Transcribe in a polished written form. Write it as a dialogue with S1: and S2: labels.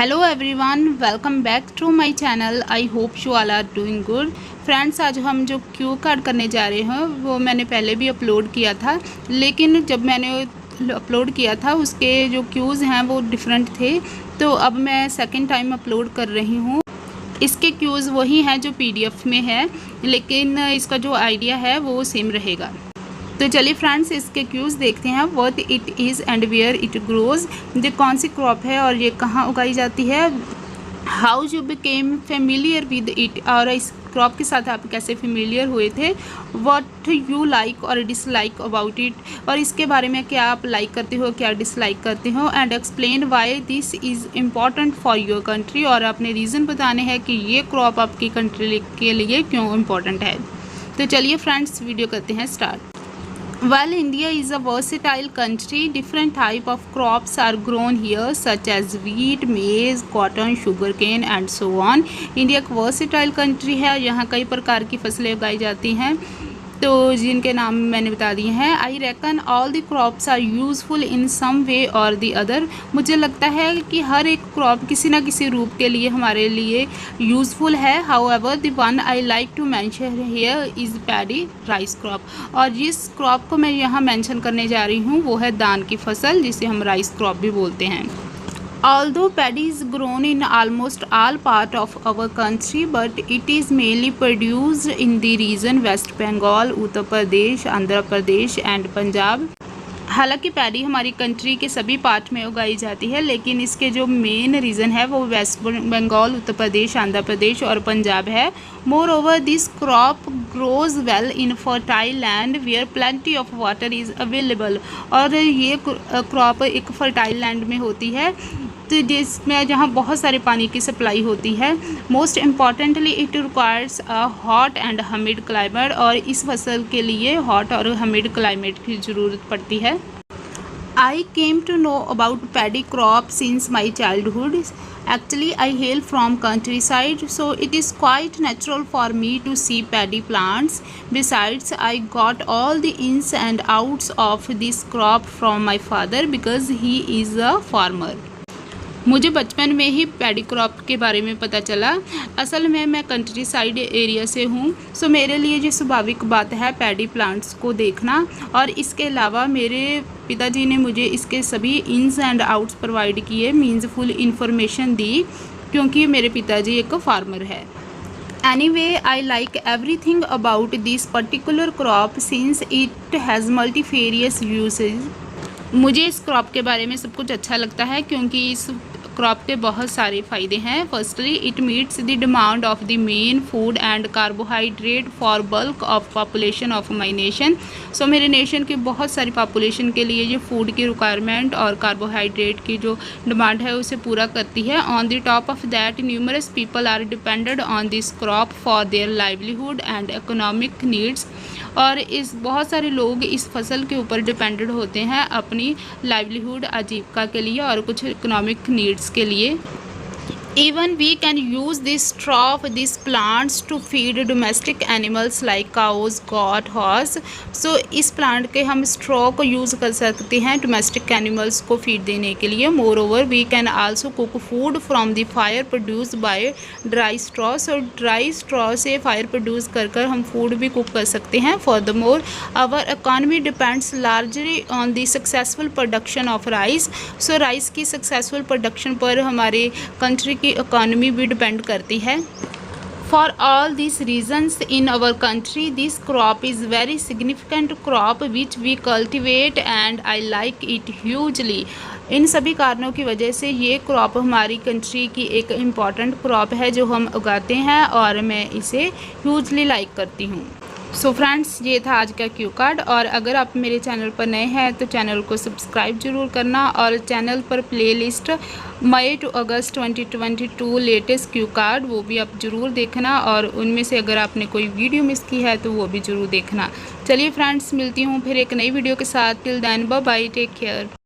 S1: Hello everyone, welcome back to my channel. I hope you all are doing good. Friends, आज हम जो Q card करने जा रहे हैं वो मैंने पहले भी अपलोड किया था, लेकिन जब मैंने अपलोड किया था उसके जो क्यूज़ हैं वो डिफरेंट थे, तो अब मैं सेकंड टाइम अपलोड कर रही हूँ। इसके क्यूज़ वही हैं जो पीडीएफ में है, लेकिन इसका जो आइडिया है वो सेम रहेगा। तो चलिए फ्रेंड्स, इसके क्यूज़ देखते हैं। What it is and where it grows, ये कौन सी क्रॉप है और ये कहाँ उगाई जाती है। How you became familiar with it, और इस क्रॉप के साथ आप कैसे फेमिलियर हुए थे। व्हाट यू लाइक और डिसलाइक अबाउट इट, और इसके बारे में क्या आप लाइक करते हो क्या डिसलाइक करते हो। And explain why this is important for your country, और अपने रीज़न बताने हैं कि ये क्रॉप आपकी कंट्री के लिए क्यों इम्पॉर्टेंट है। तो चलिए फ्रेंड्स, वीडियो करते हैं start. While India is a versatile country, different type of crops are grown here such as wheat, maize, cotton, sugarcane and so on. India एक versatile country है, यहाँ कई प्रकार की फसलें उगाई जाती हैं, तो जिनके नाम मैंने बता दिए हैं। I reckon all the crops are useful in some way or the other, मुझे लगता है कि हर एक क्रॉप किसी न किसी रूप के लिए हमारे लिए यूज़फुल है। However the one I like to mention here is paddy rice crop, और जिस क्रॉप को मैं यहाँ मेंशन करने जा रही हूँ वो है दान की फसल, जिसे हम राइस क्रॉप भी बोलते हैं। Although paddy is grown in almost all part of our country, but it is mainly produced in the region West Bengal, Uttar Pradesh, Andhra Pradesh and Punjab. हालांकि पैडी हमारी कंट्री के सभी part में उगाई जाती है, लेकिन इसके जो मेन रीज़न है वो वेस्ट बंगाल, उत्तर प्रदेश, आंध्र प्रदेश और पंजाब है। Moreover this crop grows well in fertile land where plenty of water is available, और ये क्रॉप एक फर्टाइल लैंड में होती है, तो जिसमें जहाँ बहुत सारे पानी की सप्लाई होती है। Most importantly it requires a hot and humid climate, और इस फसल के लिए हॉट और हमिड क्लाइमेट की ज़रूरत पड़ती है। I came to know about paddy crop since my childhood. Actually, I hail from countryside, so it is quite natural for me to see paddy plants. Besides, I got all the ins and outs of this crop from my father because he is a farmer. मुझे बचपन में ही paddy crop के बारे में पता चला। असल में मैं कंट्री साइड एरिया से हूँ, सो मेरे लिए ये स्वाभाविक बात है पैडी प्लांट्स को देखना, और इसके अलावा मेरे पिताजी ने मुझे इसके सभी इन्स एंड आउट्स प्रोवाइड किए, मीन्स फुल इन्फॉर्मेशन दी, क्योंकि मेरे पिताजी एक फार्मर है। Anyway, I like everything about this particular crop since it has multifarious uses. मुझे इस क्रॉप के बारे में सब कुछ अच्छा लगता है क्योंकि इस क्रॉप के बहुत सारे फ़ायदे हैं। Firstly, it meets the demand of the main food and carbohydrate for bulk of population of my nation. So मेरे नेशन की बहुत सारी पॉपुलेशन के लिए ये फूड की रिक्वायरमेंट और कार्बोहाइड्रेट की जो डिमांड है उसे पूरा करती है। On the top of that, numerous people are depended on this crop for their livelihood and economic needs, और इस बहुत सारे लोग इस फसल के ऊपर डिपेंडेड होते हैं अपनी लाइवलीहुड, आजीविका के लिए और कुछ इकोनॉमिक नीड्स के लिए। Even we can use this straw of these plants to feed domestic animals like cows, goat, horse. So इस प्लांट के हम स्ट्रॉ को यूज़ कर सकते हैं डोमेस्टिक एनिमल्स को फीड देने के लिए। Moreover we can also cook food from the fire produce by dry straw. So dry straw से फायर प्रोड्यूस कर हम फूड भी कुक कर सकते हैं। Furthermore, our economy depends largely on the successful production of rice. So rice की successful production पर हमारे कंट्री की इकोनॉमी भी डिपेंड करती है। For all this reasons in our country this crop is very significant crop which we cultivate and I like it hugely. इन सभी कारणों की वजह से ये क्रॉप हमारी कंट्री की एक इम्पॉर्टेंट क्रॉप है जो हम उगाते हैं, और मैं इसे ह्यूजली लाइक करती हूँ। सो फ्रेंड्स, ये था आज का क्यू कार्ड, और अगर आप मेरे चैनल पर नए हैं तो चैनल को सब्सक्राइब जरूर करना, और चैनल पर playlist May to August 2022 latest cue card वो भी आप ज़रूर देखना, और उनमें से अगर आपने कोई वीडियो मिस की है तो वो भी ज़रूर देखना। चलिए फ्रेंड्स, मिलती हूँ फिर एक नई वीडियो के साथ। Till then bye bye, take care.